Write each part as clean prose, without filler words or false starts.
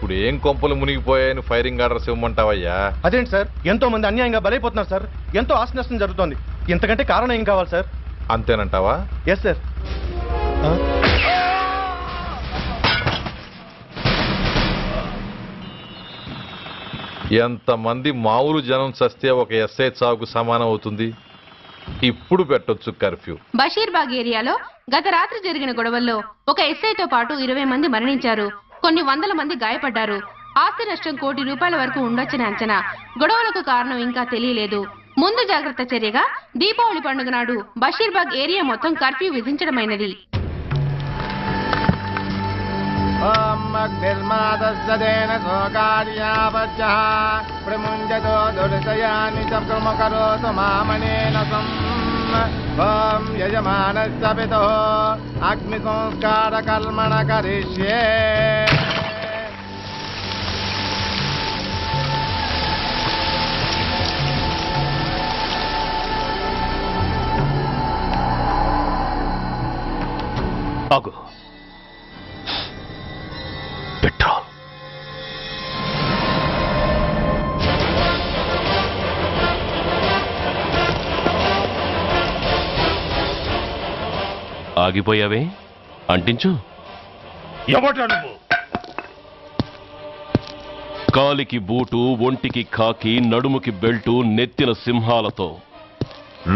ఇప్పుడు ఏం కొంపలు మునిగిపోయాయని ఫైరింగ్ ఆర్డర్స్ ఇవ్వమంటావయ్యా? అదేంటి సార్, ఎంతో మంది అన్యాయంగా బలైపోతున్నారు సార్. ఎంతో ఆస్తి నష్టం జరుగుతోంది. ఇంతకంటే కారణం ఏం కావాలి సార్? అంతేనంటావా? Yes sir. ఎంతమంది మామూలు జనం చస్తే ఒక ఎస్ఐ చావుకు సమానం అవుతుంది. ఇప్పుడు పెట్టొచ్చు కర్ఫ్యూ. బషీర్బాగ్ ఏరియాలో గత రాత్రి జరిగిన గొడవల్లో ఒక ఎస్ఐతో పాటు 20 మంది మరణించారు. కొన్ని వందల మంది గాయపడ్డారు. ఆస్తి నష్టం ₹1 కోటి వరకు ఉండొచ్చని అంచనా. గొడవలకు కారణం ఇంకా తెలియలేదు. ముందు జాగ్రత్త చర్యగా దీపావళి పండుగ నాడు బషీర్బాగ్ ఏరియా మొత్తం కర్ఫ్యూ విధించడమైనది. అగ్ని సంస్కార కల్మణ కరిష్యే. ఆగు. పెట్రోల్. ఆగిపోయావే, అంటించు. ఎవడ్రా నువ్వు? కాలికి బూటు, ఒంటికి కాకి, నడుముకి బెల్టు, నెత్తిన సింహాలతో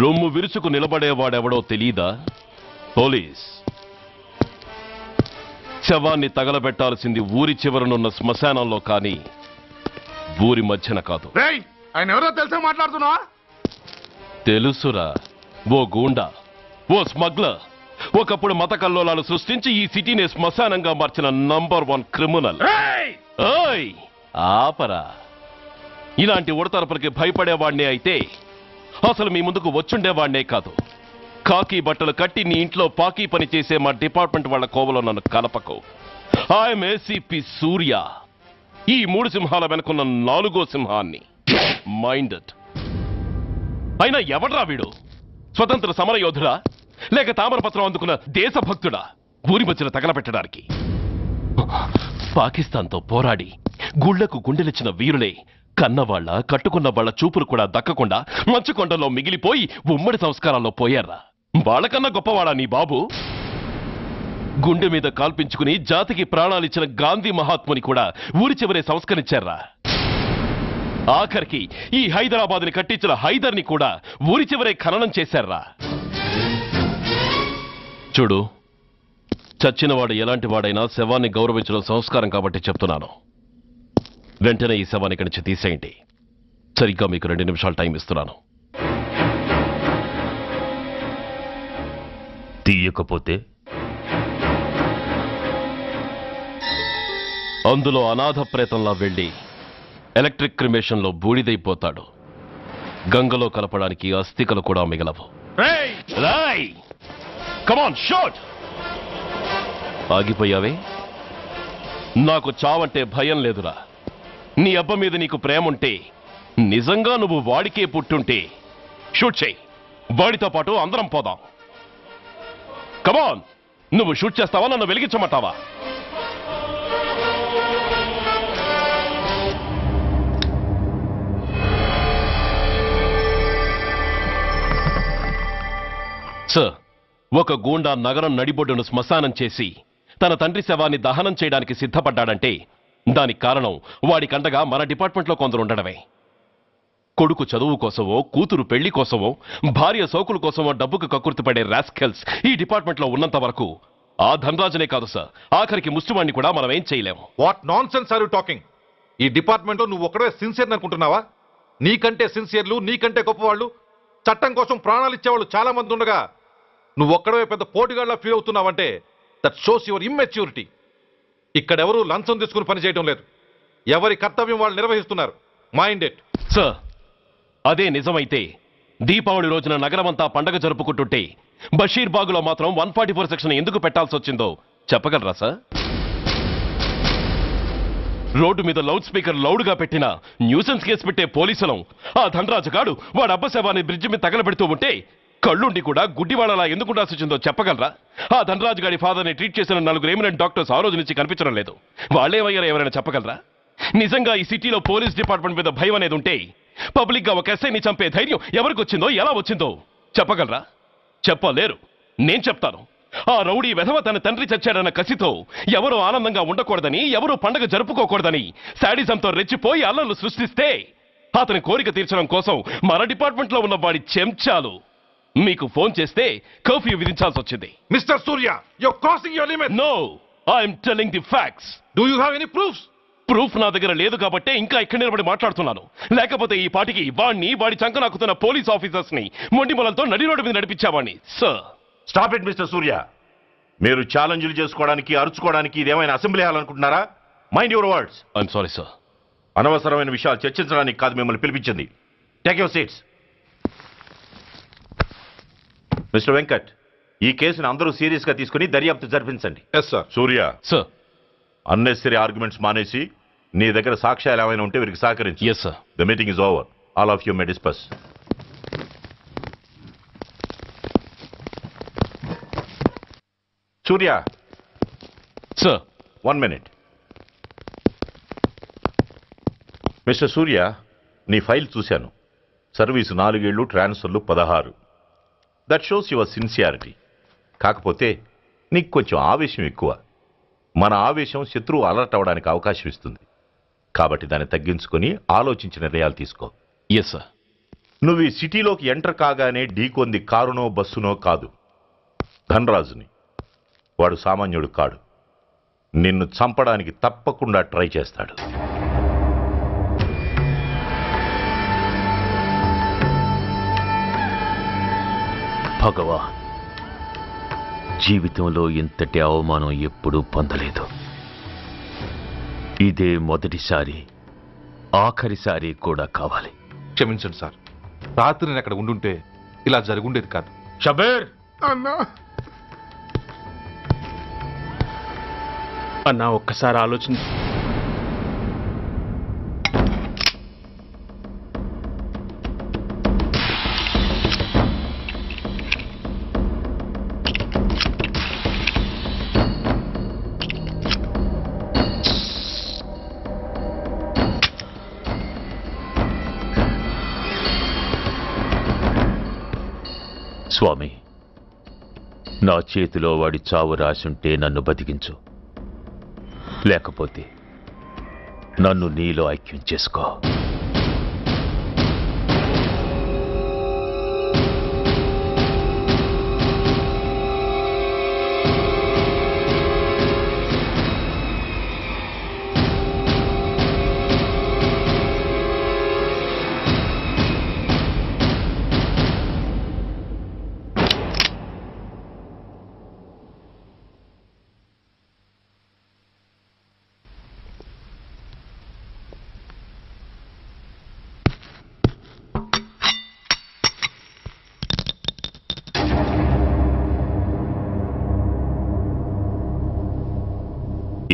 రొమ్ము విరుచుకు నిలబడేవాడెవడో తెలీదా? పోలీస్. శవాన్ని తగలబెట్టాల్సింది ఊరి చివరనున్న శ్మశానంలో కానీ ఊరి మధ్యన కాదు. ఆయన ఎవరో తెలుసా మాట్లాడుతున్నా? తెలుసురా. ఓ గూండా, ఓ స్మగ్లర్, ఒకప్పుడు మత కల్లోలాలు సృష్టించి ఈ సిటీని శ్మశానంగా మార్చిన నంబర్ 1 క్రిమినల్. ఓయ్ ఆపరా. ఇలాంటి ఉడతరపులకి భయపడేవాడినే అయితే అసలు మీ ముందుకు వచ్చుండేవాడినే కాదు. కాకి బట్టలు కట్టి నీ ఇంట్లో పాకీ పని చేసే మా డిపార్ట్మెంట్ వాళ్ళ కోవలో నన్ను కలపకు. ఐఎమ్ ఏసీపీ సూర్య. ఈ 3 సింహాల వెనుకున్న 4వ సింహాన్ని. మైండెడ్. అయినా ఎవడ్రా వీడు? స్వతంత్ర సమర యోధుడా లేక తామరపత్రం అందుకున్న దేశభక్తుడా ఊరి మధ్యన తగలబెట్టడానికి? పాకిస్తాన్తో పోరాడి గుళ్లకు గుండెలిచ్చిన వీరులే కన్నవాళ్ల కట్టుకున్న వాళ్ల చూపులు కూడా దక్కకుండా మంచుకొండలో మిగిలిపోయి ఉమ్మడి సంస్కారాల్లో పోయారా? వాళ్ళకన్నా గొప్పవాడా నీ బాబు? గుండె మీద కాల్పించుకుని జాతికి ప్రాణాలిచ్చిన గాంధీ మహాత్ముని కూడా ఊరి చివరే సంస్కరించారా? ఆఖరికి ఈ హైదరాబాద్ని కట్టించిన హైదర్ని కూడా ఊరి చివరే ఖననం చేశారా? చూడు, చచ్చినవాడు ఎలాంటి వాడైనా శవాన్ని గౌరవించడం సంస్కారం కాబట్టి చెప్తున్నాను. వెంటనే ఈ శవాన్ని ఇక్కడి నుంచి తీసేయండి. సరిగ్గా మీకు 2 నిమిషాలు టైం ఇస్తున్నాను. తీయకపోతే అందులో అనాథ ప్రేతంలా వెళ్లి ఎలక్ట్రిక్ క్రిమేషన్లో బూడిదైపోతాడు. గంగలో కలపడానికి అస్థికలు కూడా మిగలవు. కమాన్ షాట్. ఆగిపోయావే? నాకు చావంటే భయం లేదురా. నీ అబ్బ మీద నీకు ప్రేముంటే, నిజంగా నువ్వు వాడికే పుట్టుంటే షూట్ చేయి. వాడితో పాటు అందరం పోదాం. కమాన్. నువ్వు షూట్ చేస్తావా, నన్ను వెలిగించమంటావా? సార్, ఒక గూండా నగరం నడిబొడ్డును శ్మశానం చేసి తన తండ్రి శవాన్ని దహనం చేయడానికి సిద్ధపడ్డాడంటే దానికి కారణం వాడికండగా మన డిపార్ట్మెంట్లో కొందరు ఉండడమే. కొడుకు చదువు కోసమో, కూతురు పెళ్లి కోసమో, భార్య సోకుల కోసమో డబ్బుకు కక్కుర్తిపడే రాస్కెల్స్ ఈ డిపార్ట్మెంట్లో ఉన్నంత వరకు ఆ ధనరాజునే కాదు సార్, ఆఖరికి ముష్టివాణ్ణి కూడా మనం ఏం చేయలేము. What nonsense are you talking? ఈ డిపార్ట్మెంట్లో నువ్వు ఒక్కడే సిన్సియర్ అనుకుంటున్నావా? నీకంటే సిన్సియర్లు, నీకంటే గొప్పవాళ్ళు, చట్టం కోసం ప్రాణాలు ఇచ్చేవాళ్ళు చాలా మంది ఉండగా నువ్వు ఒక్కడే పెద్ద పోటీగాళ్ళ ఫీల్ అవుతున్నావంటే దట్ షోస్ యువర్ ఇమ్మెచ్యూరిటీ. ఇక్కడెవరూ లంచం తీసుకుని పనిచేయడం లేదు. ఎవరి కర్తవ్యం వాళ్ళు నిర్వహిస్తున్నారు. Mind it. సార్, అదే నిజమైతే దీపావళి రోజున నగరమంతా పండగ జరుపుకుంటుంటే బషీర్బాగులో మాత్రం 144 సెక్షన్ ఎందుకు పెట్టాల్సి వచ్చిందో చెప్పగలరా సార్? రోడ్డు మీద లౌడ్ స్పీకర్ లౌడ్గా పెట్టిన న్యూసెన్స్ కేసు పెట్టే పోలీసులం ఆ ధనరాజు గాడు వాడు అబ్బ శవాన్ని బ్రిడ్జి మీద తగలబెడుతూ ఉంటే కళ్ళుండి కూడా గుడ్డివాళ్ళలా ఎందుకు ఉండాల్సి వచ్చిందో చెప్పగలరా? ఆ ధనరాజు గారి ఫాదర్ని ట్రీట్ చేసిన 4 ఎమినెంట్ డాక్టర్స్ ఆ రోజు నుంచి కనిపించడం లేదు. వాళ్ళేమయ్యారో ఎవరైనా చెప్పగలరా? నిజంగా ఈ సిటీలో పోలీస్ డిపార్ట్మెంట్ మీద భయం అనేది ఉంటే పబ్లిక్ గా ఒక ఎస్ఐని చంపే ధైర్యం ఎవరికి వచ్చిందో, ఎలా వచ్చిందో చెప్పగలరా? చెప్పలేరు. నేను చెప్తాను. ఆ రౌడీ వెధవ తన తండ్రి చచ్చాడన్న కసితో ఎవరూ ఆనందంగా ఉండకూడదని, ఎవరూ పండగ జరుపుకోకూడదని శాడిజంతో రెచ్చిపోయి అల్లర్లు సృష్టిస్తే అతని కోరిక తీర్చడం కోసం మన డిపార్ట్మెంట్ లో ఉన్న వాడి చెంచాలు మీకు ఫోన్ చేస్తే కర్ఫ్యూ విధించాల్సి వచ్చింది. Mister Surya, you're crossing your limit. No, I'm telling the facts. Do you have any proofs? Proof నా దగ్గర లేదు కాబట్టే ఇంకా ఇక్కడ నిలబడి మాట్లాడుతున్నాను. లేకపోతే ఈ పాటికి వాడి చంకనాకుతున్న పోలీస్ ఆఫీసర్స్ ని మొండి మొలలతో నడి రోడ్డు మీద నడిపించావాణ్ణి. Sir, stop it mister Surya. మీరు ఛాలెంజ్లు చేసుకోవడానికి, అరుచుకోవడానికి ఇదేమైనా అసెంబ్లీ హాల్ అనుకుంటున్నారా? Mind your words. I'm sorry sir. అనవసరమైన విషయాలు చర్చించడానికి కాదు మిమ్మల్ని పిలిపించింది. Take your seats. Mister Venkat, ఈ కేసును అందరూ సీరియస్ గా తీసుకుని దర్యాప్తు జరిపించండి. Yes, sir. Surya, sir. Unnecessary arguments మానేసి నీ దగ్గర సాక్ష్యాలు ఏమైనా ఉంటే వీరికి సహకరించు. Yes sir. The meeting is over. All of you may discuss. Surya, sir. 1 minute. Mister Surya, నీ ఫైల్ చూశాను. సర్వీసు 4 ఏళ్ళు, ట్రాన్స్ఫర్లు 16. That shows your sincerity. కాకపోతే నీకు కొంచెం ఆవేశం ఎక్కువ. మన ఆవేశం శత్రువు అలర్ట్ అవ్వడానికి అవకాశం ఇస్తుంది. కాబట్టి దాన్ని తగ్గించుకొని ఆలోచించి నిర్ణయాలు తీసుకో. Yes sir. నువ్వు ఈ సిటీలోకి ఎంటర్ కాగానే ఢీకొంది కారునో బస్సునో కాదు, ధనరాజుని. వాడు సామాన్యుడు కాడు. నిన్ను చంపడానికి తప్పకుండా ట్రై చేస్తాడు. భగవాన్, జీవితంలో ఇంతటి అవమానం ఎప్పుడూ పొందలేదు. ఇదే మొదటిసారి, ఆఖరిసారి కూడా కావాలి. క్షమించండి సార్. రాత్రి నేను అక్కడ ఉండుంటే ఇలా జరుగుండేది కాదు. షబీర్, అన్నా అన్నా ఒక్కసారి ఆలోచించి. స్వామి, నా చేతిలో వాడి చావు రాసుంటే నన్ను బతికించు, లేకపోతే నన్ను నీలో ఐక్యం చేసుకో.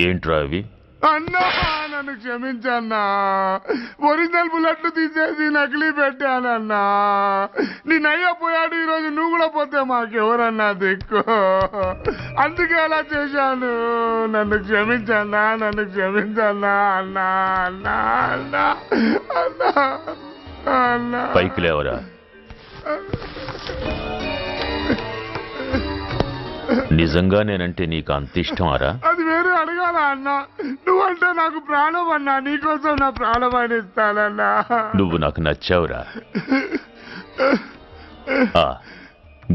ఏంట్రా అవి? అన్నా నన్ను క్షమించన్నా. ఒరిజినల్ బుల్లెట్లు తీసేసి నకిలీ పెట్టానన్నా. నేనయ్యా పోయాడు, ఈరోజు నువ్వు కూడా పోతే మాకెవరన్నా దిక్కు. అందుకే అలా చేశాను. నన్ను క్షమించన్నా, నన్ను క్షమించన్నా అన్నా. అన్నా అన్నా అన్నా అన్నా. పైకి లేవరా. నిజంగా నేనంటే నీకు అంత ఇష్టం అరా? అది వేరే అడగాల అన్నా. నువ్వంటే నాకు ప్రాణం అన్నా. నీకోసం నా ప్రాణమైన ఇస్తానన్నా. నువ్వు నాకు నచ్చావురా.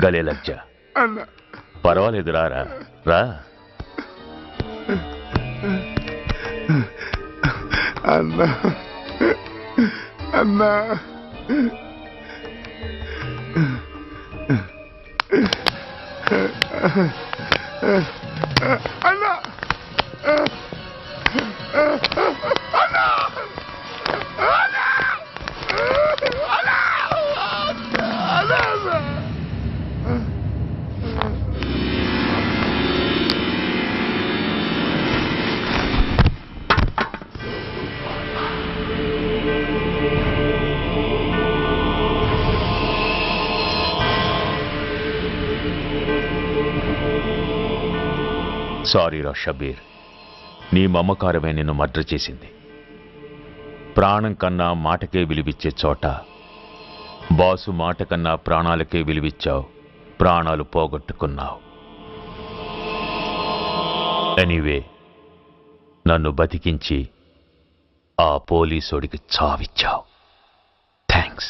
గలే లజ్జ. అన్నా పర్వాలేదు, రారా రా. అన్నా అన్నా అన్నా అన్నా సారీరా షబీర్, నీ మమకారమే నిన్ను మర్డర్ చేసింది. ప్రాణం కన్నా మాటకే విలువిచ్చే చోట బాసు మాట కన్నా ప్రాణాలకే విలువిచ్చావు, ప్రాణాలు పోగొట్టుకున్నావు. ఎనీవే, నన్ను బతికించి ఆ పోలీసోడికి చావిచ్చావు. థ్యాంక్స్.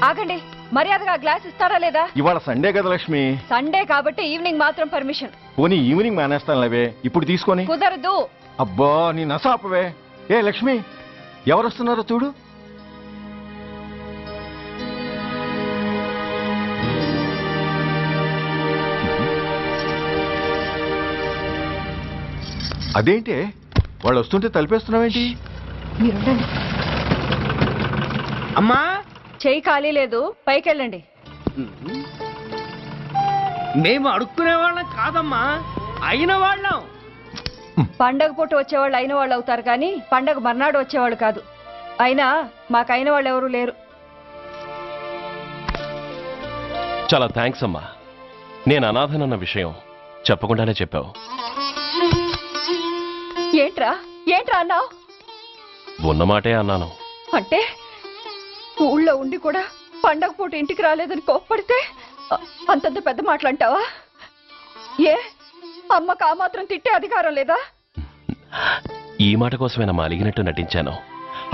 ఆగండి, మర్యాదగా గ్లాస్ ఇస్తారా లేదా? ఇవాళ సండే కదా లక్ష్మి. సండే కాబట్టి ఈవినింగ్ మాత్రం పర్మిషన్. పోనీ ఈవినింగ్ మానేస్తాను లేవే, ఇప్పుడు తీసుకొని. కుదరదు. అబ్బా నీ నసాపవే. ఏ లక్ష్మి, ఎవరు వస్తున్నారో చూడు. అదేంటి వాళ్ళు వస్తుంటే తలిపేస్తున్నావేంటి? మీరుండండి. అమ్మా, చెయ్యి ఖాళీ లేదు, పైకెళ్ళండి. మేము అడుక్కునే వాళ్ళం కాదమ్మా, అయిన వాళ్ళం. పండగ పూట వచ్చేవాళ్ళు అయిన వాళ్ళు అవుతారు కానీ పండగ మర్నాడు వచ్చేవాళ్ళు కాదు. అయినా మాకైన వాళ్ళు ఎవరు లేరు. చాలా థ్యాంక్స్ అమ్మా. నేను అనాథనన్న విషయం చెప్పకుండానే చెప్పావు. ఏంట్రా ఏంట్రా అన్నావు? ఉన్నమాటే అన్నాను. అంటే ఊళ్ళో ఉండి కూడా పండగ పూట ఇంటికి రాలేదని కోప్పడితే అంతంత పెద్ద మాటలంటావా? ఏ అమ్మకు ఆ మాత్రం తిట్టే అధికారం లేదా? ఈ మాట కోసమేనమ్మా అలిగినట్టు నటించాను.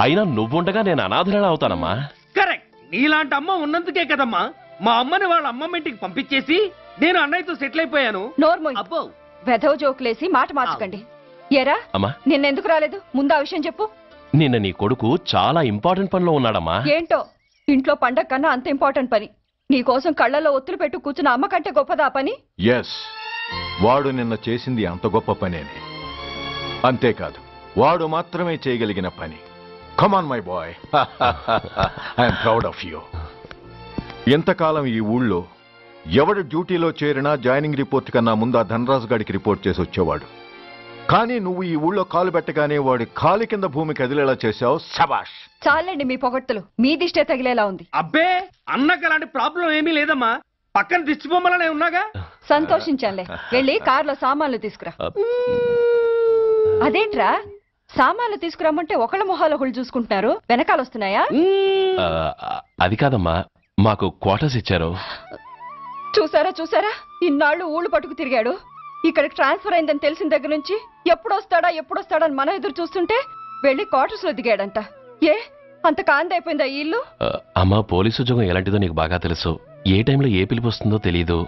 అయినా నువ్వుండగా నేను అనాథనలా అవుతానమ్మా. కరెక్ట్. నీలాంటి అమ్మ ఉన్నందుకే కదమ్మా మా అమ్మని వాళ్ళ అమ్మమ్మ ఇంటికి పంపించేసి నేను అన్నయ్యతో సెటిల్ అయిపోయాను. నోర్మోయ్, అబ్బో, వెధవ జోకులేసి మాట మార్చకండి. ఏరా అమ్మా, నిన్నెందుకు రాలేదు? ముందు ఆ విషయం చెప్పు. నిన్న నీ కొడుకు చాలా ఇంపార్టెంట్ పనిలో ఉన్నాడమ్మా. ఏంటో ఇంట్లో పండగ కన్నా అంత ఇంపార్టెంట్ పని. నీకోసం కళ్ళల్లో ఒత్తులు పెట్టు కూర్చున్న అమ్మ కంటే గొప్పదా పని? ఎస్, వాడు నిన్న చేసింది అంత గొప్ప పనేనే. అంతేకాదు, వాడు మాత్రమే చేయగలిగిన పని. Come on my boy, I'm proud of you. ఎంతకాలం ఈ ఊళ్ళో ఎవడు డ్యూటీలో చేరినా జాయినింగ్ రిపోర్ట్ కన్నా ముందు ఆ ధనరాజు గారికి రిపోర్ట్ చేసి వచ్చేవాడు. కానీ నువ్వు ఈ ఊళ్ళో కాలు పెట్టగానే వాడి కాలు కింద భూమి కదిలేలా చేశావు. శబాష్. చాలండి మీ పొగట్టులు, మీ దిష్టే తగిలేలా ఉంది. అబ్బే, అన్నకు అలాంటి ప్రాబ్లం ఏమీ లేదమ్మా, పక్కన దిష్టి బొమ్మలనే ఉన్నాగా. సంతోషించాలే. వెళ్ళి కార్లో సామాన్లు తీసుకురా. అదేంట్రా, సామాన్లు తీసుకురమ్మంటే ఒకళ్ళ మొహాలు ఒకళ్ళు చూసుకుంటున్నారు, వెనకాల వస్తున్నాయా? ఆ, అది కాదమ్మా, మాకు క్వార్టర్స్ ఇచ్చారు. చూసారా చూసారా, ఇన్నాళ్ళు ఊళ్ళు పట్టుకు తిరిగాడు. ఇక్కడికి ట్రాన్స్ఫర్ అయిందని తెలిసిన దగ్గర నుంచి ఎప్పుడొస్తాడా అని మనం ఎదురు చూస్తుంటే వెళ్ళి క్వార్టర్స్ లో దిగాడంట. ఏ అంత కాందైపోయిందా ఈ ఇల్లు? అమ్మా, పోలీసు ఉద్యోగం ఎలాంటిదో నీకు బాగా తెలుసు. ఏ టైంలో ఏ పిలుపు వస్తుందో తెలీదు.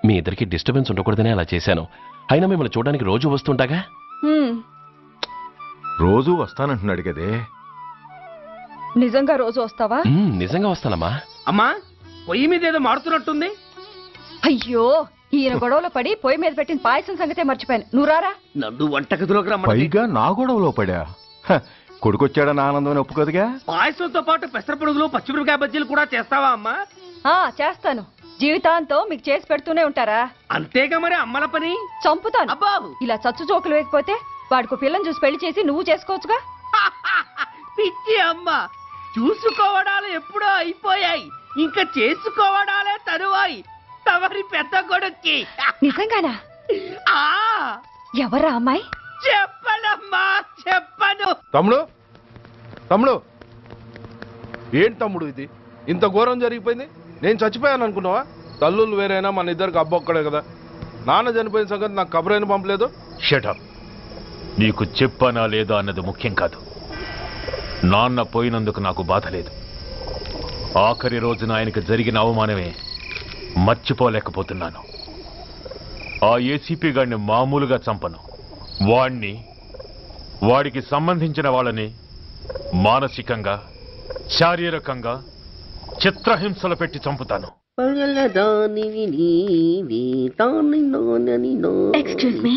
మీ ఇద్దరికి డిస్టర్బెన్స్ ఉండకూడదనే అలా చేశాను. అయినా మిమ్మల్ని చూడడానికి రోజు వస్తుంటాగా. రోజు వస్తానంటున్నాడు కదే. నిజంగా రోజు వస్తావా? నిజంగా వస్తానమ్మా. అమ్మా, పొయ్యి మీద ఏదో మారుతున్నట్టుంది. అయ్యో, ఈయన గొడవలో పడి పొయ్యి మీద పెట్టిన పాయసం సంగతే మర్చిపోయాను. నువ్వు రారా. నన్ను వంటగదిలోకి రమ్మని. పైగా నా గొడవలో పడా. కొడుకొచ్చాడని ఆనందం ఒప్పుకోదుగా. పాయసంతో పాటు పెసర పొడుగులు పచ్చిమిరపకాయ బజ్జీలు కూడా చేస్తావా అమ్మా? చేస్తాను. జీవితాంతం మీకు చేసి పెడుతూనే ఉంటారా? అంతేగా మరి అమ్మల పని. చంపుతాను. అబ్బా, ఇలా చచ్చు జోకులు వేయకపోతే వాడికి పిల్లని చూసి పెళ్లి చేసి నువ్వు చేసుకోవచ్చుగా. పిచ్చి అమ్మ, చూసుకోవడాలు ఎప్పుడో అయిపోయాయి, ఇంకా చేసుకోవడాలే తరువాయి తమరి పెద్ద కొడుక్కి. నిజంగానా? ఆ, ఎవరా అమ్మాయి? చెప్పనమ్మా, చెప్పను. తమ్ముడు ఏంటి తమ్ముడు ఇది? ఇంత ఘోరం జరిగిపోయింది. నేను చచ్చిపోయాను అనుకున్నావా? తల్లులు వేరైనా మన ఇద్దరికి అబ్బొక్కడే కదా. నాన్న చనిపోయిన సంగతి నాకు కబురైన పంపలేదు. షటప్. నీకు చెప్పనా లేదా అన్నది ముఖ్యం కాదు. నాన్న పోయినందుకు నాకు బాధ లేదు. ఆఖరి రోజున ఆయనకు జరిగిన అవమానమే మర్చిపోలేకపోతున్నాను. ఆ ఏసీపీ గారిని మామూలుగా చంపను. వాడికి సంబంధించిన వాళ్ళని మానసికంగా, శారీరకంగా చిత్రహింసలు పెట్టి చంపుతాను. Excuse me.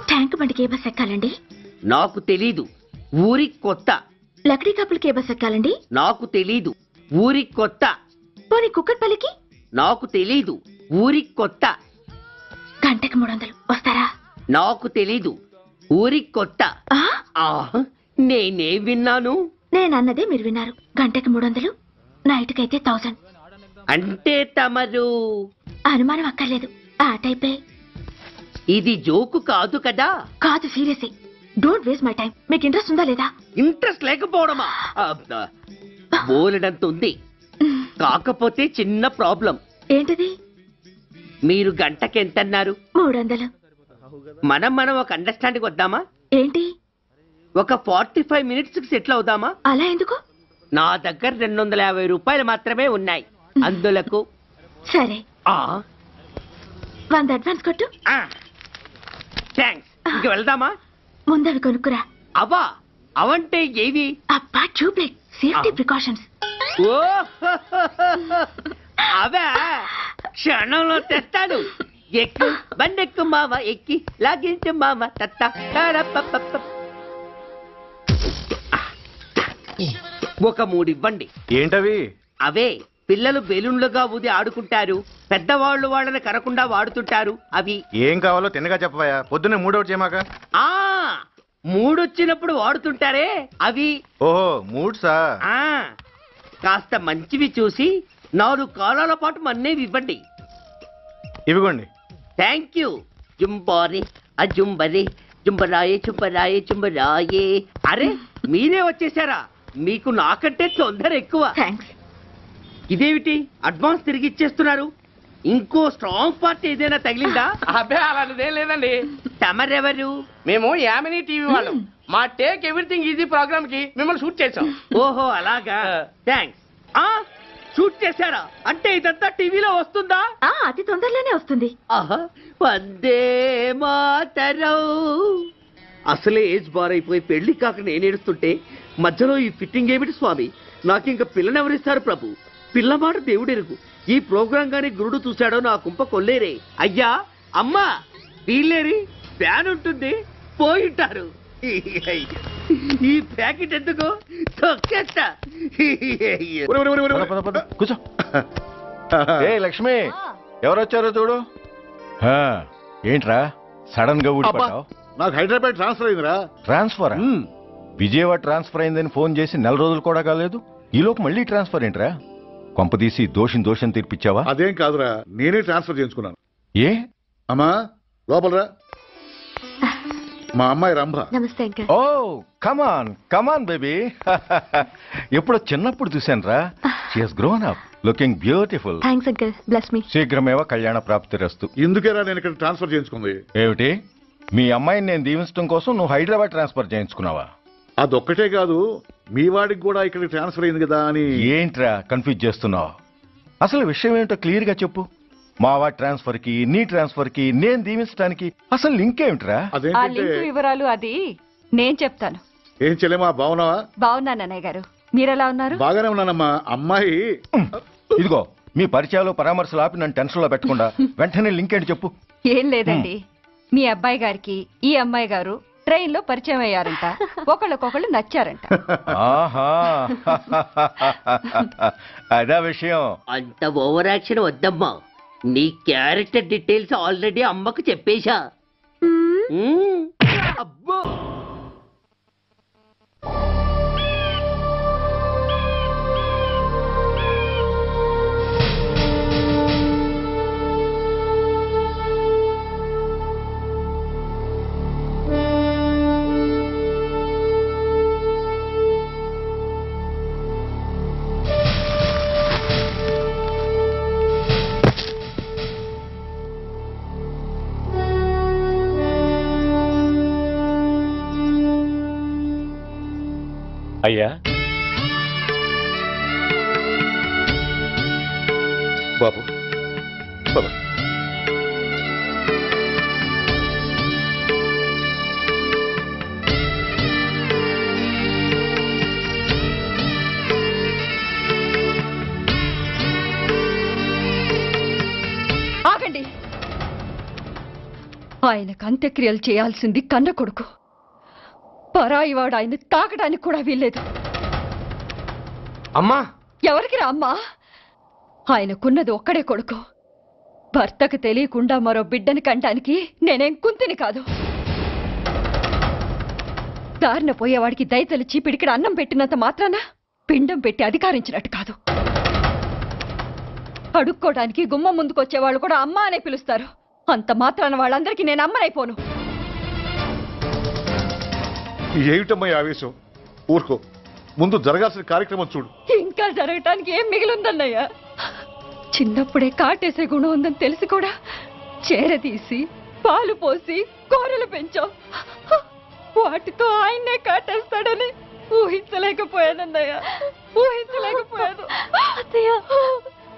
ట్యాంక్ బండికి ఏ బస్ ఎక్కాలండి? నాకు తెలీదు, ఊరి కొత్త. లక్డీ కప్పులకి ఏ బస్ ఎక్కాలండి? నాకు తెలీదు, ఊరి కొత్త. పోనీ కుక్కట్పల్లికి? నాకు తెలీదు, ఊరి కొత్త. గంటకి 300 వస్తారా? నాకు తెలీదు, ఊరి కొత్త. నేనే విన్నాను. నేనన్నదే మీరు విన్నారు. గంటకి 300, నైట్కైతే 1000. అంటే తమరు అనుమానం అక్కర్లేదు, ఆ టైపే. ఇది జోకు కాదు కదా? కాదు, serious. Don't waste my time. మీకు ఇంట్రెస్ట్ ఉందా లేదా? ఇంట్రెస్ట్ లేకపోవడమా? బోలెడంత ఉంది, కాకపోతే చిన్న ప్రాబ్లం. ఏంటిది? మీరు గంటకి ఎంతన్నారు? 300. మనం ఒక అండర్స్టాండింగ్ వద్దామా? ఏంటి? ఒక 45 మినిట్స్ కి సెటిల్ అవుదామా? అలా ఎందుకు? నా దగ్గర 250 రూపాయలు మాత్రమే ఉన్నాయి. అందులకు సరే, 100 అడ్వాన్స్ కొట్టు. థ్యాంక్స్. ఇంక వెళ్దామా? ముందవి కొనుక్కురా. అవా? అవంటే ఏవి? అబ్బా, ట్యూబ్లైట్, సేఫ్టీ ప్రికాషన్స్. ఓ అవా? క్షణంలో తెస్తాను. ఎక్కు, బండెక్కు మామ, ఎక్కి లాగించు మామ. తత్త ఒక 3 ఇవ్వండి. ఏంటవి? అవే పిల్లలు బెలూన్లుగా ఊది ఆడుకుంటారు, పెద్దవాళ్ళు వాళ్ళని కరకుండా వాడుతుంటారు. అవి ఏం కావాలో తిన్నగా చెప్పవా? పొద్దున్నే 3 ఒకటి చేయమాక. 3 వచ్చినప్పుడు వాడుతుంటారే అవి. ఓహో, 3సా? కాస్త మంచివి చూసి 4 కాలాల పాటు మన్నేవి ఇవ్వండి. ఇవిగోండి. Thank you. జుంబారి అజుంబరి జుంబరాయే చుంబరాయే చుంబరాయే. అరే, మీరే వచ్చేసారా? మీకు నాకంటే తొందర ఎక్కువ. ఇదేమిటి అడ్వాన్స్ తిరిగి ఇచ్చేస్తున్నారు? ఇంకో స్ట్రాంగ్ పార్టీ ఏదైనా తగిలిందా? అబ్బే, అలాంటిదేం లేదండి. తమరెవరు? మేము యామినీ టీవీ వాళ్ళం. మా టేక్ ఎవ్రీథింగ్ ఈజీ ప్రోగ్రామ్ కి మిమ్మల్ని షూట్ చేసాం. ఓహో, అలాగా. థ్యాంక్స్. షూట్ చేశారా? అంటే ఇదంతా టీవీలో వస్తుందా? అతి తొందరలోనే వస్తుంది. వందే మాతరం. అసలే ఏజ్ బార్ అయిపోయి పెళ్లి కాక నేను ఏడుస్తుంటే మధ్యలో ఈ ఫిట్టింగ్ ఏమిటి స్వామి? నాకింక పిల్లనెవరిస్తారు ప్రభు? పిల్లమాట దేవుడెరుగు. ఈ ప్రోగ్రాం గాని గురుడు చూశాడో నా కుంప కొల్లేరే. అయ్యా, అమ్మా, వీళ్ళేరి ఫ్యాన్ ఉంటుంది, పోయింటారు. ఈ ప్యాకెట్ ఎందుకు తొక్కేస్తా. కూర్చో. ఏ లక్ష్మి, ఎవరొచ్చారో చూడు. ఏంట్రా సడన్ గా ఊడిపడ్డావు? నాకు హైదరాబాద్ ట్రాన్స్ఫర్ అయిందిరా. ట్రాన్స్ఫర్? విజయవాడ ట్రాన్స్ఫర్ అయిందని ఫోన్ చేసి 4 రోజులు కూడా కాలేదు. ఈలోపు మళ్ళీ ట్రాన్స్ఫర్ ఏంట్రా? కొంపదీసి దోషం తీర్పిచ్చావా? అదేం కాదురా, నేనే ట్రాన్స్ఫర్ చేయించుకున్నాను. ఏ? అమ్మా, లోపలరా. మా అమ్మాయి రంభ. నమస్తే అంకల్. ఓ, కమాన్ బేబీ. ఎప్పుడో చిన్నప్పుడు చూశానురా. She has grown up, looking beautiful. Thanks uncle, bless me. శీఘ్రమేవ కళ్యాణ ప్రాప్తిరస్తు. ఇందుకేరా నేను ఇక్కడ ట్రాన్స్ఫర్ చేయించుకుంది. ఏమిటి? మీ అమ్మాయిని నేను దీవించడం కోసం నువ్వు హైదరాబాద్ ట్రాన్స్ఫర్ చేయించుకున్నావా? అదొక్కటే కాదు, మీ వాడికి కూడా ఇక్కడ ట్రాన్స్ఫర్ అయింది కదా అని. ఏంట్రా కన్ఫ్యూజ్ చేస్తున్నావు? అసలు విషయం ఏంటో క్లియర్ గా చెప్పు. మా వాడి ట్రాన్స్ఫర్ కి, నీ ట్రాన్స్ఫర్ కి, నేను దీవించడానికి అసలు లింక్ ఏమిట్రా? ఆ లింక్ వివరాలు అది నేను చెప్తాను. ఏం చెల్లెమా, బాగున్నావా? బాగున్నాను అన్నయ్య గారు, మీరెలా ఉన్నారు? బాగానే ఉన్నానమ్మా. అమ్మాయి ఇదిగో, మీ పరిచయాలు పరామర్శలు ఆపి నన్ను టెన్షన్ లో పెట్టకుండా వెంటనే లింక్ ఏంటి చెప్పు. ఏం లేదండి, మీ అబ్బాయి గారికి ఈ అమ్మాయి గారు ట్రైన్ లో పరిచయం అయ్యారంట, ఒకళ్ళకొకళ్ళు నచ్చారంట. ఆహా, అదా విషయం. అంత ఓవర్ యాక్షన్ వద్దమ్మా. నీ క్యారెక్టర్ డీటెయిల్స్ ఆల్రెడీ అమ్మకు చెప్పేశా. అబ్బో, అయ్యా, బాబు బాబు, ఆగండి. ఆయనకు అంత్యక్రియలు చేయాల్సింది కన్న కొడుకు. పరాయివాడు ఆయన తాకడానికి కూడా వీల్లేదు. అమ్మా ఎవరికి రా అమ్మా? ఆయనకున్నది ఒక్కడే కొడుకు. భర్తకు తెలియకుండా మరో బిడ్డని కంటానికి నేనేం కుంతిని కాదు. దారిన పోయేవాడికి దయతలిచి పిడికిడ అన్నం పెట్టినంత మాత్రాన పిండం పెట్టి అధికారించినట్టు కాదు. అడుక్కోవడానికి గుమ్మం ముందుకొచ్చేవాళ్ళు కూడా అమ్మ అనే పిలుస్తారు. అంత మాత్రాన వాళ్ళందరికీ నేను అమ్మనైపోను. ఏమిటమ్మా ఆవేశం? ఊరుకో, ముందు జరగాల్సిన కార్యక్రమం చూడు. ఇంకా జరగటానికి ఏం మిగిలిందన్నయ్య? చిన్నప్పుడే కాటేసే గుణం ఉందని తెలిసి కూడా చేరదీసి పాలు పోసి కూరలు పెంచాం. వాటితో ఆయన్నే కాటేస్తాడని ఊహించలేకపోయానన్నయ్య, ఊహించలేకపోయాను.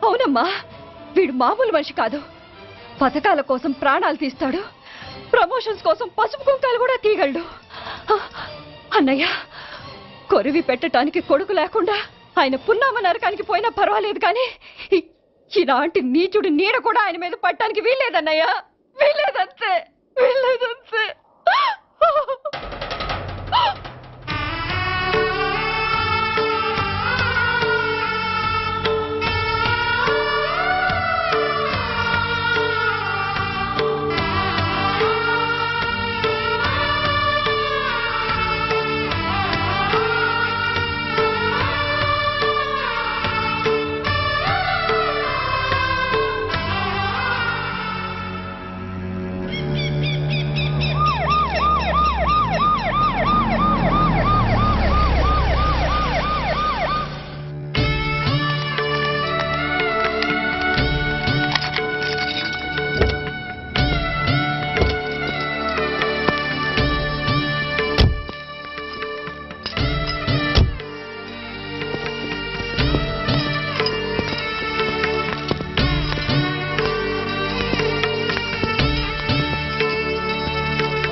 అవునమ్మా, వీడు మామూలు మనిషి కాదు. పథకాల కోసం ప్రాణాలు తీస్తాడు, ప్రమోషన్స్ కోసం పసుపు కుంకాలు కూడా తీయగలడు. అన్నయ్య, కొరివి పెట్టడానికి కొడుకు లేకుండా ఆయన పున్నామ నరకానికి పోయినా పర్వాలేదు, కానీ ఇలాంటి నీచుడు నీడ కూడా ఆయన మీద పట్టడానికి వీల్లేదన్నయ్య, వీల్లేదంతే, వీల్లేదంతే.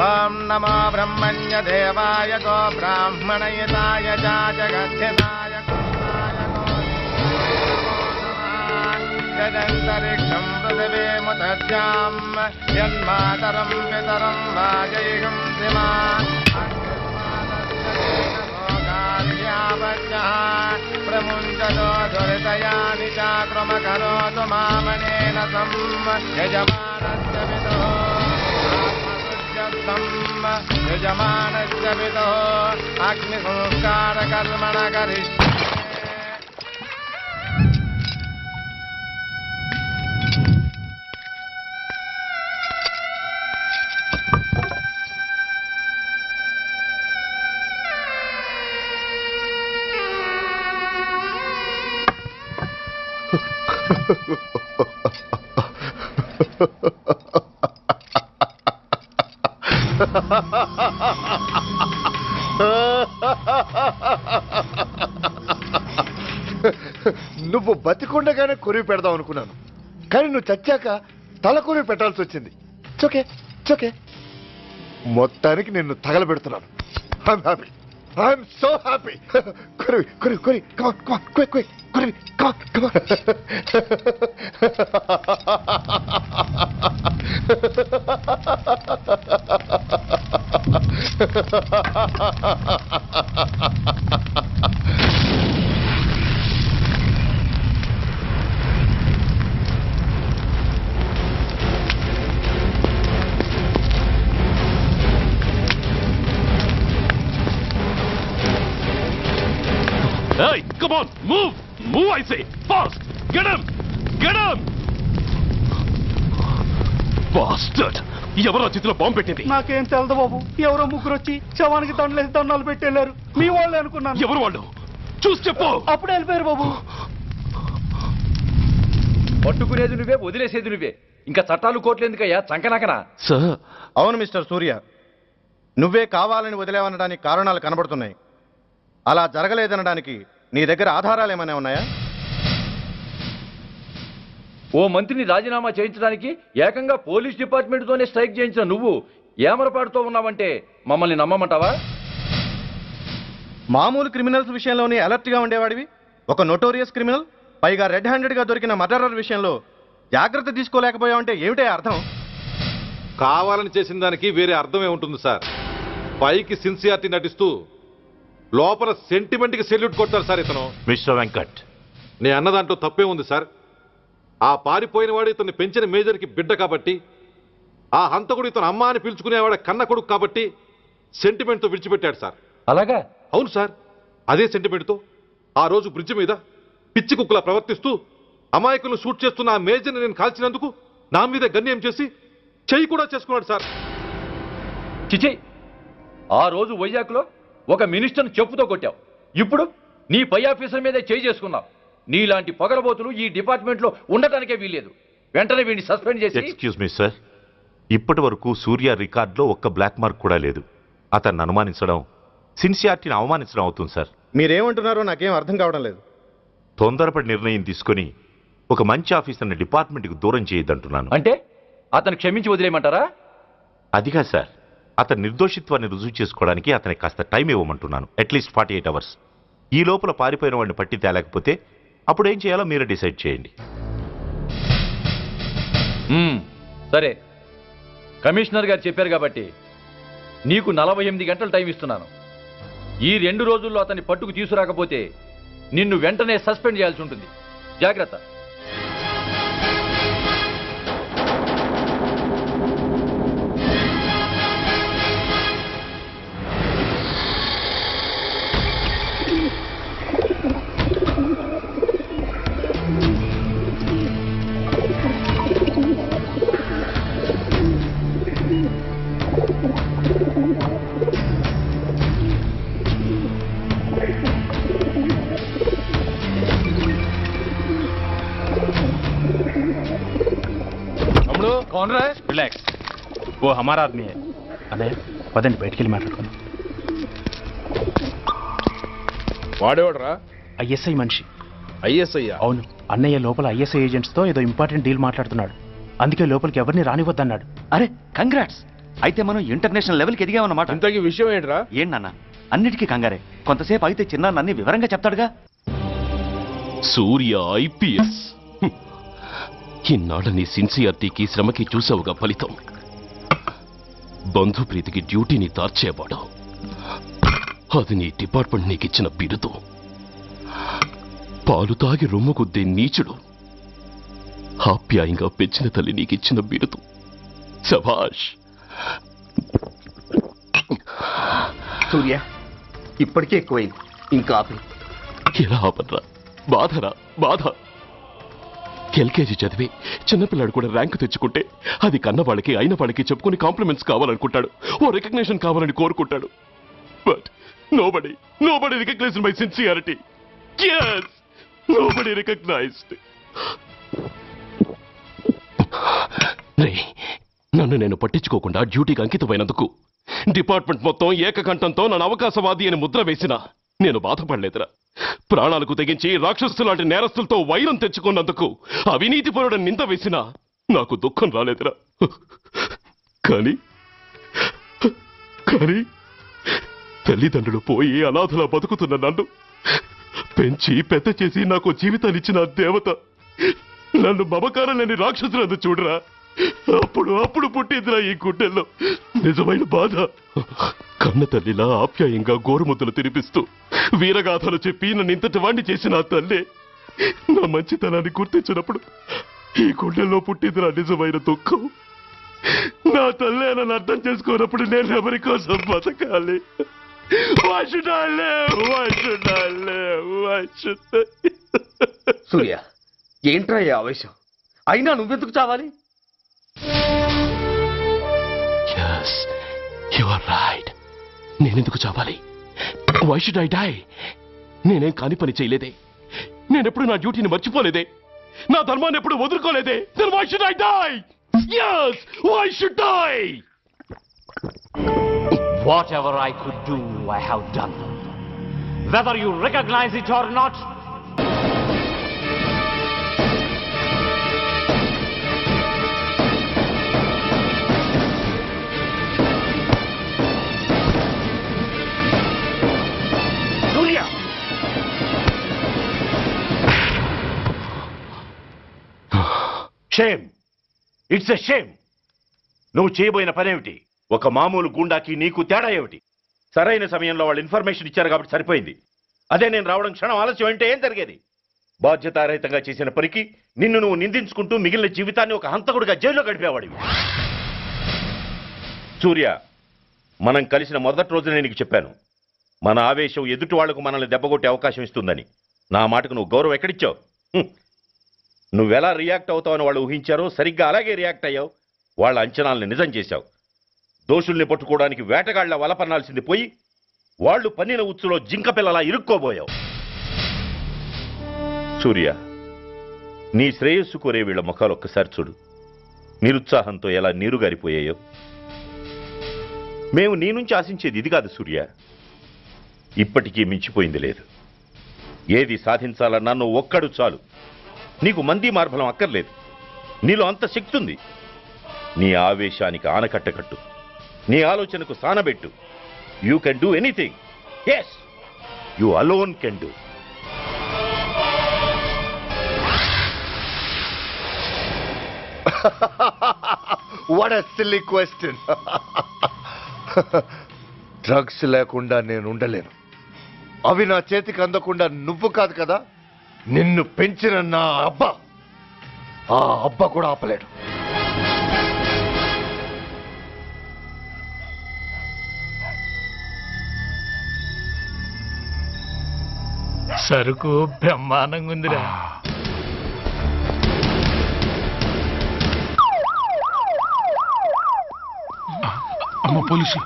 ఓం నమో బ్రహ్మణ్య దేవాయ గో బ్రాహ్మణయతాయ జగద్ధితాయ యదంతరిక్షం పృథివీముదజ్జాం యన్మాతరం పితరం వాజయిహం శ్రీమాన్ ప్రముంచదో దురితయాని చాక్రమకరోతు మామనేన సం యజమానస్య విదో యజమానస్య విదో అగ్ని సంస్కార కర్మణ కరిష్యే. నువ్వు బతికుండగానే కొరివి పెడదాం అనుకున్నాను, కానీ నువ్వు చచ్చాక తల కొరివి పెట్టాల్సి వచ్చింది. చోకే చోకే, మొత్తానికి నిన్ను తగలబెడుతున్నాను. I'm happy, I'm so happy. కొరివి కొరివి కొరివి, కమాన్ కమాన్, క్విక్ క్విక్, కొరివి, come on come on. Hey, come on, move! Move, I say! Fast! Get him! Get him! Bastard! ఎవరో చేతిలో బాంబు పెట్టింది? నాకేం తెలదు బాబు. ఎవరో ముగ్గురు వచ్చి శవానికి దండలేసి దండాలు పెట్టి వెళ్ళారు. మీ వాళ్ళే అనుకున్నాను. ఎవరు వాళ్ళు? చూసి చెప్పు. అప్పుడే వెళ్ళిపోయారు బాబు. పట్టుకునేది నువ్వే, వదిలేసేది నువ్వే. ఇంకా చట్టాలు కోట్లు ఎందుకయ్యా చంకనాకనా? సార్, అవును మిస్టర్ సూర్య, నువ్వే కావాలని వదిలేవనడానికి కారణాలు కనబడుతున్నాయి. అలా జరగలేదనడానికి నీ దగ్గర ఆధారాలు ఏమైనా ఉన్నాయా? ఓ మంత్రిని రాజీనామా చేయించడానికి ఏకంగా పోలీస్ డిపార్ట్మెంట్తోనే స్ట్రైక్ చేయించిన నువ్వు ఏమరపాటుతో ఉన్నావంటే మమ్మల్ని నమ్మమంటావా? మామూలు క్రిమినల్స్ విషయంలోనే అలర్ట్గా ఉండేవాడివి, ఒక నోటోరియస్ క్రిమినల్, పైగా రెడ్ హ్యాండెడ్గా దొరికిన మర్డరర్ విషయంలో జాగ్రత్త తీసుకోలేకపోయావంటే ఏమిటే అర్థం? కావాలని చేసిన దానికి వేరే అర్థమే ఉంటుంది సార్. పైకి సిన్సియారిటీ నటిస్తూ లోపల సెంటిమెంట్కి సెల్యూట్ కొడతారు సార్ ఇతను. మిస్టర్ వెంకట్, నే అన్న దాంట్లో తప్పే ఉంది సార్. ఆ పారిపోయిన వాడు ఇతన్ని పెంచిన మేజర్కి బిడ్డ కాబట్టి, ఆ హంతకుడు ఇతను అమ్మ అని పిలుచుకునేవాడు కన్న కొడుకు కాబట్టి సెంటిమెంట్తో విడిచిపెట్టాడు సార్. అలాగా? అవును సార్. అదే సెంటిమెంట్తో ఆ రోజు బ్రిడ్జ్ మీద పిచ్చి కుక్కలా ప్రవర్తిస్తూ అమాయకులను షూట్ చేస్తున్న ఆ మేజర్ని నేను కాల్చినందుకు నా మీద గన్యం చేసి చెయ్యి కూడా చేసుకున్నాడు సార్. చిచి, ఆ రోజు వైజాగ్లో ఒక మినిస్టర్ని చెప్పుతో కొట్టావు, ఇప్పుడు నీ పై ఆఫీసర్ మీదే చేయి చేసుకున్నావు. నీలాంటి పొగరబోతులు ఈ డిపార్ట్మెంట్లో ఉండటానికే వీల్లేదు. వెంటనే వీడిని సస్పెండ్ చేసి. ఎక్స్క్యూజ్ మీ సార్, ఇప్పటి వరకు సూర్య రికార్డులో ఒక్క బ్లాక్ మార్క్ కూడా లేదు. అతన్ని అనుమానించడం సిన్సియారిటీని అవమానించడం అవుతుంది సార్. మీరేమంటున్నారో నాకేం అర్థం కావడం లేదు. తొందరపడి నిర్ణయం తీసుకొని ఒక మంచి ఆఫీసర్ని డిపార్ట్మెంట్కి దూరం చేయొద్దంటున్నాను. అంటే అతను క్షమించి వదిలేయమంటారా? అదిగా సార్, అతని నిర్దోషిత్వాన్ని రుజువు చేసుకోవడానికి అతనికి కాస్త టైం ఇవ్వమంటున్నాను. At least 48 hours. ఈ లోపల పారిపోయిన వాడిని పట్టి తేలేకపోతే అప్పుడు ఏం చేయాలో మీరే డిసైడ్ చేయండి. సరే, కమిషనర్ గారు చెప్పారు కాబట్టి నీకు 48 గంటలు టైం ఇస్తున్నాను. ఈ 2 రోజుల్లో అతన్ని పట్టుకు తీసుకురాకపోతే నిన్ను వెంటనే సస్పెండ్ చేయాల్సి ఉంటుంది. జాగ్రత్త. कौन रहा है? रिलैक्स, वो हमारा आदमी है. अनय పదండి బయటికి వెళ్ళి మాట్లాడుకుందాం. వాడేవాడరా? ఐఎస్ఐ మనిషి. ఐఎస్ఐ? అవును, అన్నయ్య లోపల ఐఎస్ఐ ఏజెంట్స్తో ఏదో ఇంపార్టెంట్ డీల్ మాట్లాడుతున్నాడు. అందుకే లోపలికి ఎవరిని రానివద్దన్నాడు. అరే కంగ్రాట్స్, అయితే మనం ఇంటర్నేషనల్ లెవెల్కి ఎదిగామన్నమాట. ఇంతకీ విషయం ఏంట్రా? ఏంటన్నా అన్నిటికీ కంగారే. కొంతసేపు అయితే చిన్న అన్ని వివరంగా చెప్తాడుగా. సూర్య ఐపీఎస్. ఇన్నాళ్ళ నీ సిన్సియారిటీకి శ్రమకి చూసావుగా ఫలితం. బంధుప్రీతికి డ్యూటీని తార్చేవాడు. అది నీ డిపార్ట్మెంట్ నీకిచ్చిన బిరుదు. పాలు తాగి రొమ్ము గుద్దే నీచుడు ఆప్యాయంగా పెంచిన తల్లి నీకిచ్చిన బిరుదు. శభాష్. సూర్య, ఇప్పటికే ఎక్కువైంది, ఇంకా ఆపి. ఎలా ఆపనరా? బాధరా బాధ. ఎల్కేజీ చదివి చిన్నపిల్లాడు కూడా ర్యాంకు తెచ్చుకుంటే అది కన్న వాళ్ళకి అయిన వాళ్ళకి చెప్పుకుని కాంప్లిమెంట్స్ కావాలనుకుంటాడు, ఓ రికగ్నిషన్ కావాలని కోరుకుంటాడు. But nobody recognised my sincerity. yes, nobody recognized. రే, నన్ను నేను పట్టించుకోకుండా డ్యూటీకి అంకితమైనందుకు డిపార్ట్మెంట్ మొత్తం ఏకకంఠంతో నన్ను అవకాశవాది అని ముద్ర వేసినా నేను బాధపడలేదురా. ప్రాణాలకు తెగించి రాక్షసులాంటి నేరస్తులతో వైరం తెచ్చుకున్నందుకు అవినీతిపరుడని నింద వేసినా నాకు దుఃఖం రాలేదురా. కానీ తల్లిదండ్రులు పోయి అనాథలా బతుకుతున్న నన్ను పెంచి పెద్ద చేసి నాకు జీవితాన్నిచ్చిన దేవత నన్ను మమకారం లేని రాక్షసులందు చూడరా. అప్పుడు పుట్టిందిరా ఈ గుడ్డెల్లో నిజమైన బాధ. కన్న తల్లిలా ఆప్యాయంగా గోరుముద్దలు తినిపిస్తూ వీరగాథలు చెప్పి నన్ను ఇంతటి వాణ్ణి చేసిన ఆ తల్లే నా మంచితనాన్ని గుర్తించినప్పుడు ఈ గుండెల్లో పుట్టిందిరా నిజమైన దుఃఖం. నా తల్లే నన్ను అర్థం చేసుకోనప్పుడు నేను ఎవరి కోసం బతకాలి? సూర్య, ఏంట్రా ఈ ఆవేశం? అయినా నువ్వెందుకు చావాలి? రైట్, నేనెందుకు చావాలి? Why should I die? నేనేం కాని పని చేయలేదే. నేనెప్పుడు నా డ్యూటీని మర్చిపోలేదే. నా ధర్మాన్ని ఎప్పుడు వదులుకోలేదే. Then why should I die? Yes, why should I? Whatever I could do, I have done. Whether you recognize it or not, shame, it's a shame. నువ్వు చేయబోయిన పనేమిటి? ఒక మామూలు గుండాకి నీకు తేడా ఏమిటి? సరైన సమయంలో వాళ్ళు ఇన్ఫర్మేషన్ ఇచ్చారు కాబట్టి సరిపోయింది. అదే నేను రావడం క్షణం ఆలస్యం అంటే ఏం జరిగేది? బాధ్యతారహితంగా చేసిన పనికి నిన్ను నువ్వు నిందించుకుంటూ మిగిలిన జీవితాన్ని ఒక హంతకుడిగా జైల్లో గడిపేవాడివి. సూర్య, మనం కలిసిన మొదటి రోజునే నీకు చెప్పాను, మన ఆవేశం ఎదుటి వాళ్లకు మనల్ని దెబ్బకొట్టే అవకాశం ఇస్తుందని. నా మాటకు నువ్వు గౌరవం ఎక్కడిచ్చావు? నువ్వెలా రియాక్ట్ అవుతావని వాళ్ళు ఊహించారో సరిగ్గా అలాగే రియాక్ట్ అయ్యావు. వాళ్ళ అంచనాల్ని నిజం చేశావు. దోషుల్ని పట్టుకోవడానికి వేటగాళ్ల వలపన్నాల్సింది పోయి వాళ్ళు పన్నిన ఉచ్చులో జింక పిల్లలా ఇరుక్కోబోయావు. సూర్య, నీ శ్రేయస్సు కోరే వీళ్ల ముఖాలు ఒక్కసారి చూడు. నిరుత్సాహంతో ఎలా నీరుగారిపోయాయో. మేము నీ నుంచి ఆశించేది ఇది కాదు సూర్య. ఇప్పటికీ మించిపోయింది లేదు. ఏది సాధించాలన్నా నువ్వు ఒక్కడు చాలు. నీకు మంది మార్బలం అక్కర్లేదు. నీలో అంత శక్తి ఉంది. నీ ఆవేశానికి ఆనకట్ట కట్టు. నీ ఆలోచనకు సానబెట్టు. You can do anything. Yes, you alone can do. What a silly question. Drugs లేకుండా నేను ఉండలేను. అవి నా చేతికి అందకుండా నువ్వు కాదు కదా, నిన్ను పెంచిన నా అబ్బా, ఆ అబ్బా కూడా ఆపలేడు. సరుకు బ్రహ్మాండంగా ఉందిరా. అమ్మ పోలీసు.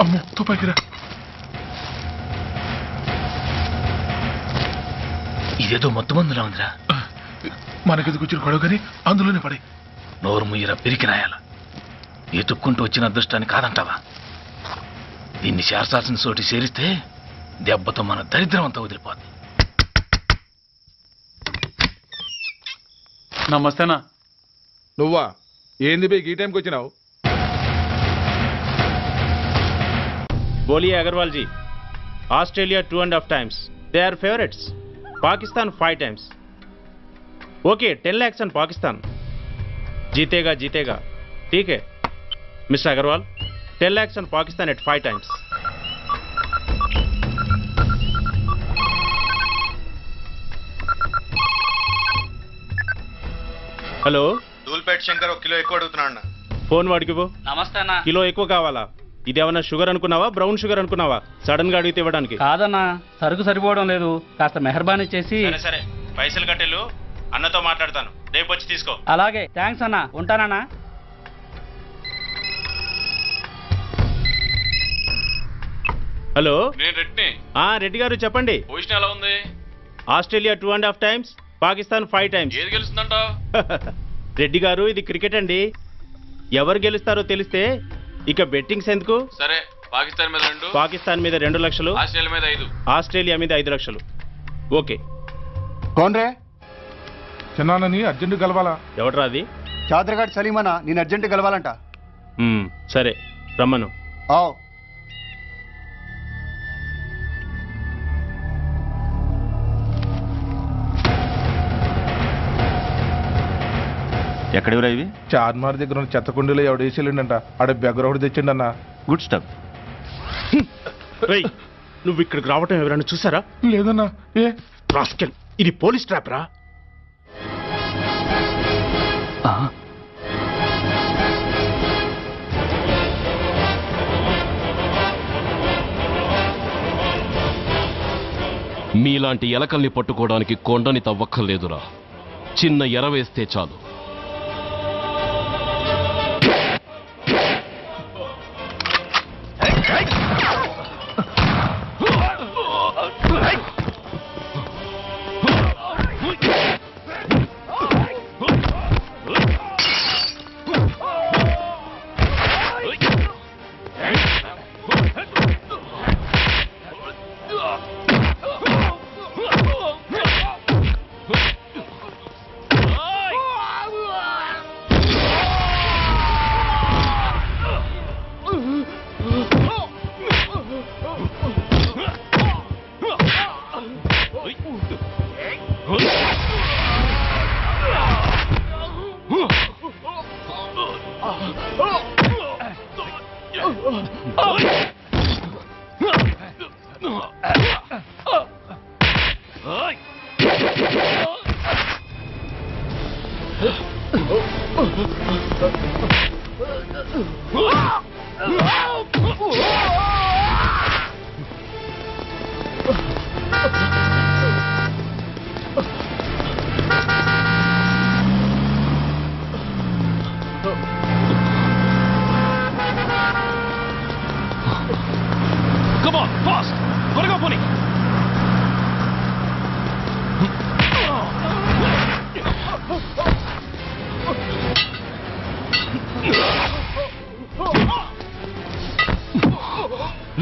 అమ్మో తుపాకిరా. ఇదేదో మొత్తం మందులా ఉందిరా. మనకెందుకు వచ్చిన గొడవ కానీ అందులోనే పడి. నోరు ముయ్యరా పిరికి నాయాల. ఎతుక్కుంటూ వచ్చిన అదృష్టాన్ని కాదంటావా? దీన్ని చేర్చాల్సిన చోటి చేరిస్తే దెబ్బతో మన దరిద్రం అంతా వదిలిపోద్ది. నమస్తేనా. నువ్వా? ఏంది బే ఈ టైంకి వచ్చినావు? बोलिए Agarwal ji. Australia 2.5 times. They are favorites. Pakistan 5 times. Okay, 10 lakhs on Pakistan. जीतेगा जीतेगा. ठीक है mister Agarwal. 10 lakhs on Pakistan at 5 times. Hello, Dhoolpet Shankar ఒక కిలో ఎక్కువ అడుగుతున్నాడు. ఫోన్ వాడికి పో. నమస్తే అన్న. కిలో ఎక్కువ కావాలా? ఇదేమన్నా షుగర్ అనుకున్నావా, బ్రౌన్ షుగర్ అనుకున్నావా? సడన్ గా అడిగితే ఇవ్వడానికి కాదన్నా, సరుకు సరిపోవడం లేదు. కాస్త మెహర్బానీ చేసి. సరే పైసలు కట్టెలు, అన్నతో మాట్లాడతాను, రేపు వచ్చి తీసుకో. అలాగే, థ్యాంక్స్ అన్న, ఉంటానన్నా. హలో, నేను రెడ్డిని. రెడ్డి గారు చెప్పండి. పొజిషన్ ఎలా ఉంది? Australia 2.5 times, Pakistan 5 times. ఏది గెలుస్తుందంట? రెడ్డి గారు, ఇది క్రికెట్ అండి. ఎవరు గెలుస్తారో తెలిస్తే ఇక బెట్టింగ్స్ ఎందుకు? సరే, పాకిస్తాన్ మీద 2, పాకిస్తాన్ మీద 2 లక్షలు, ఆస్ట్రేలియా మీద 5, ఆస్ట్రేలియా మీద 5 లక్షలు. ఓకే. కోన్రే? చిన్నానని అర్జెంట్ కలవాలా? ఎవడరా అది? చాదరగాడ్ సలీమనా, నేను అర్జెంట్ కలవాలంట. సరే రమ్మను. ఎక్కడెవరా ఇవి? చార్మార్ దగ్గర ఉన్న చెత్తకుండీలో ఎవడు వేసేళ్ళంట. ఆడ బెగ్గర ఒకటి తెచ్చిండన్న. Good stuff. నువ్వు ఇక్కడికి రావటం ఎవరైనా చూసారా? లేదన్నా. ఏ రాస్కెల్, ఇది పోలీస్ ట్రాప్ రా. మీలాంటి ఎలకల్ని పట్టుకోవడానికి కొండని తవ్వక్కర్లేదురా. చిన్న ఎర వేస్తే చాలు. Come on, fast! Gotta go, Pony!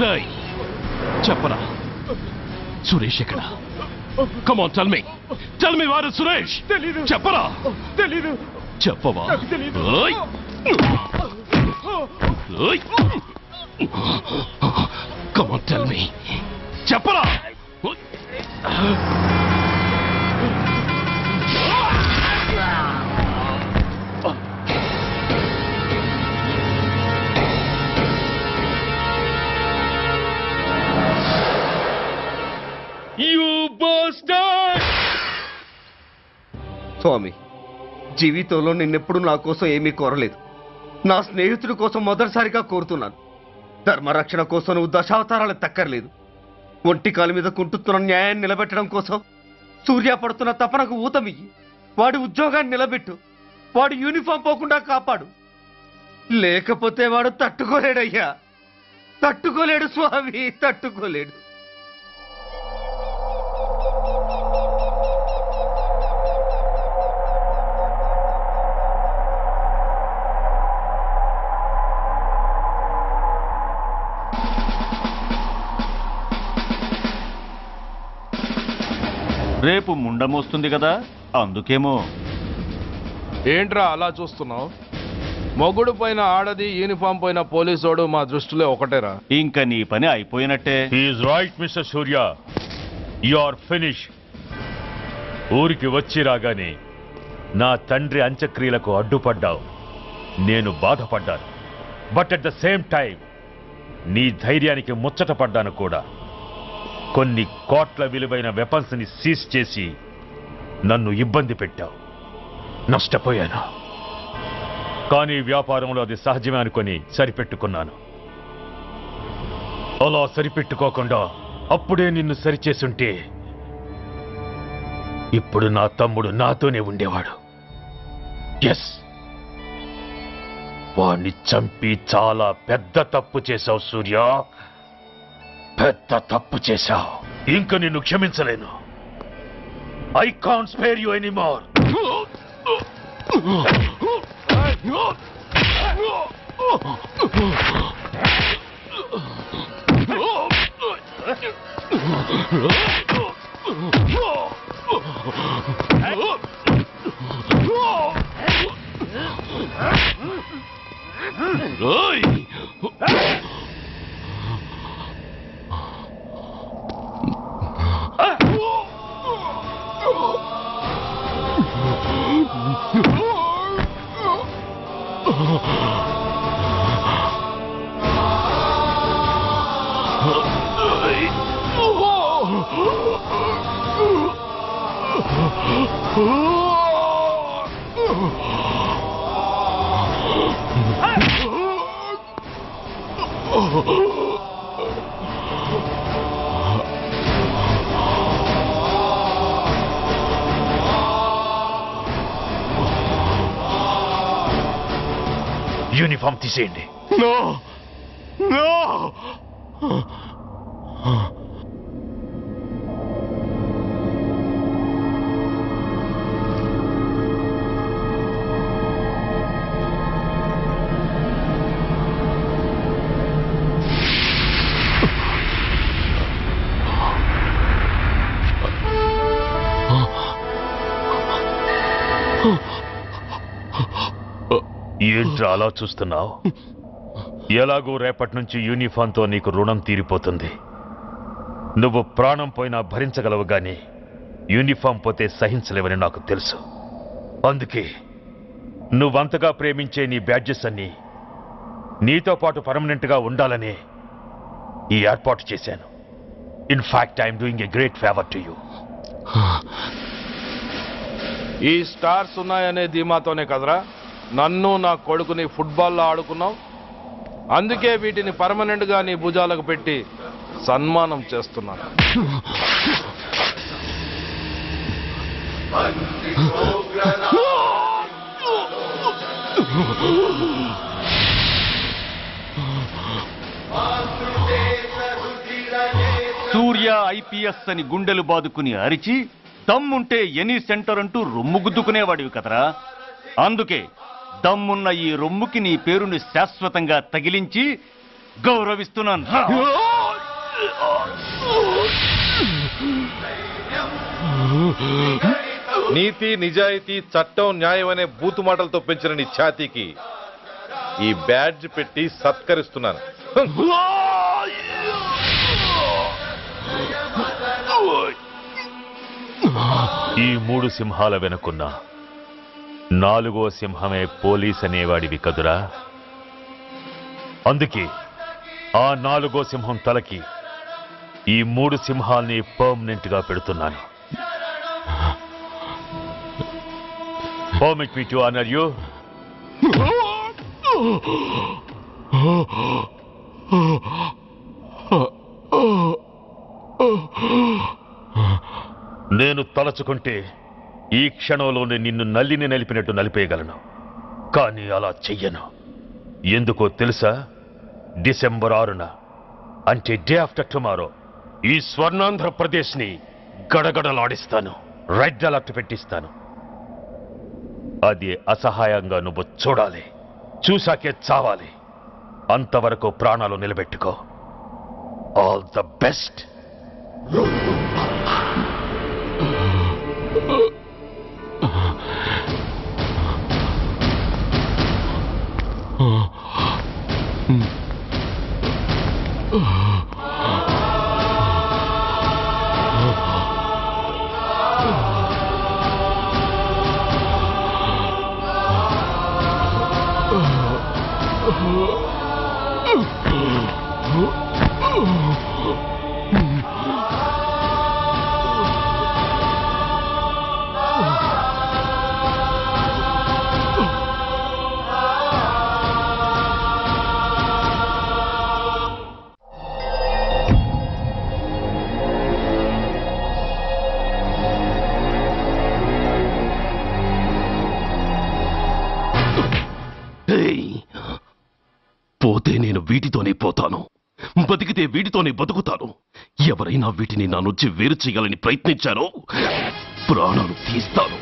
Ray, చెప్పరా సురేష్ ఎక్కడ? Come on, tell me. Tell me where is Suresh? తెలీదు. చెప్పరా? తెలీదు. చెప్పవా? తెలీదు. ఓయ్. ఓయ్. Come on, tell me. చెప్పరా? You bastard! స్వామి, జీవితంలో నిన్నెప్పుడు నా కోసం ఏమీ కోరలేదు. నా స్నేహితుడి కోసం మొదటిసారిగా కోరుతున్నాను. ధర్మరక్షణ కోసం నువ్వు దశావతారాలు తక్కర్లేదు. ఒంటి కాలు మీద కుంటుతున్న న్యాయాన్ని నిలబెట్టడం కోసం సూర్య పడుతున్న తపనకు ఊతమియ్యి. వాడి ఉద్యోగాన్ని నిలబెట్టు. వాడు యూనిఫామ్ పోకుండా కాపాడు. లేకపోతే వాడు తట్టుకోలేడయ్యా. తట్టుకోలేడు స్వామి, తట్టుకోలేడు. రేపు ముండమొస్తుంది కదా, అందుకేమో. ఏంట్రా అలా చూస్తున్నావు? మొగుడు పైన ఆడది, యూనిఫామ్ పైన పోలీసోడు మా దృష్టిలో ఒకటేరా. ఇంకా నీ పని అయిపోయినట్టే. Is right mister Surya, you are finish. ఊరికి వచ్చి రాగానే నా తండ్రి అంత్యక్రియలకు అడ్డుపడ్డావు. నేను బాధపడ్డాను. But at the same time నీ ధైర్యానికి ముచ్చట పడ్డాను కూడా. కొన్ని కోట్ల విలువైన వెపన్స్ ని సీజ్ చేసి నన్ను ఇబ్బంది పెట్టావు. నష్టపోయాను. కానీ వ్యాపారంలో అది సహజమే అనుకొని సరిపెట్టుకున్నాను. అలా సరిపెట్టుకోకుండా అప్పుడే నిన్ను సరిచేసుంటే ఇప్పుడు నా తమ్ముడు నాతోనే ఉండేవాడు. ఎస్, వాణ్ణి చంపి చాలా పెద్ద తప్పు చేశావు సూర్య. పెద్ద తప్పు చేశావు. ఇంక నిన్ను క్షమించలేను. I can't spare you anymore. Uniform తీసేయండి. No no. ఏంట్రా అలా చూస్తున్నావు? ఎలాగో రేపటి నుంచి యూనిఫామ్తో నీకు రుణం తీరిపోతుంది. నువ్వు ప్రాణం పోయినా భరించగలవు గాని యూనిఫామ్ పోతే సహించలేవని నాకు తెలుసు. అందుకే నువ్వంతగా ప్రేమించే నీ బ్యాడ్జెస్ అన్నీ నీతో పాటు పర్మనెంట్గా ఉండాలని ఈ ఏర్పాటు చేశాను. In fact I'm doing a great favour to you. ఈ స్టార్స్ ఉన్నాయనే ధీమాతోనే కదరా నన్ను నా కొడుకుని ఫుట్బాల్లో ఆడుకున్నావు. అందుకే వీటిని పర్మనెంట్గా నీ భుజాలకు పెట్టి సన్మానం చేస్తున్నాను. సూర్య ఐపీఎస్ అని గుండెలు బాదుకుని అరిచి దమ్ముంటే ఎనీ సెంటర్ అంటూ రొమ్ము గుద్దుకునేవాడివి కదరా. అందుకే దమ్మున్న ఈ రొమ్ముకి నీ పేరుని శాశ్వతంగా తగిలించి గౌరవిస్తున్నాను. నీతి, నిజాయితీ, చట్టం, న్యాయం అనే బూతు మాటలతో పెంచిన నీ ఛాతీకి ఈ బ్యాడ్జ్ పెట్టి సత్కరిస్తున్నాను. ఈ 3 సింహాల వెనుకున్న 4వ సింహమే పోలీస్ అనేవాడివి కదురా. అందుకే ఆ 4వ సింహం తలకి ఈ 3 సింహాల్ని పర్మనెంట్ గా పెడుతున్నాను. Permit me to honor you. నేను తలచుకుంటే ఈ క్షణంలోనే నిన్ను నల్లిని నలిపినట్టు నలిపేయగలను. కానీ అలా చెయ్యను. ఎందుకో తెలుసా? డిసెంబర్ 6న అంటే డే ఆఫ్టర్ టుమారో ఈ స్వర్ణాంధ్రప్రదేశ్ని గడగడలాడిస్తాను. రెడ్ అలర్ట్ పెట్టిస్తాను. అది అసహాయంగా నువ్వు చూడాలి. చూశాకే చావాలి. అంతవరకు ప్రాణాలు నిలబెట్టుకో. All the best. పోతే నేను వీటితోనే పోతాను, బతికితే వీటితోనే బతుకుతాను. ఎవరైనా వీటిని నా నుంచి వేరు చేయాలని ప్రయత్నించారో ప్రాణాలు తీస్తాను.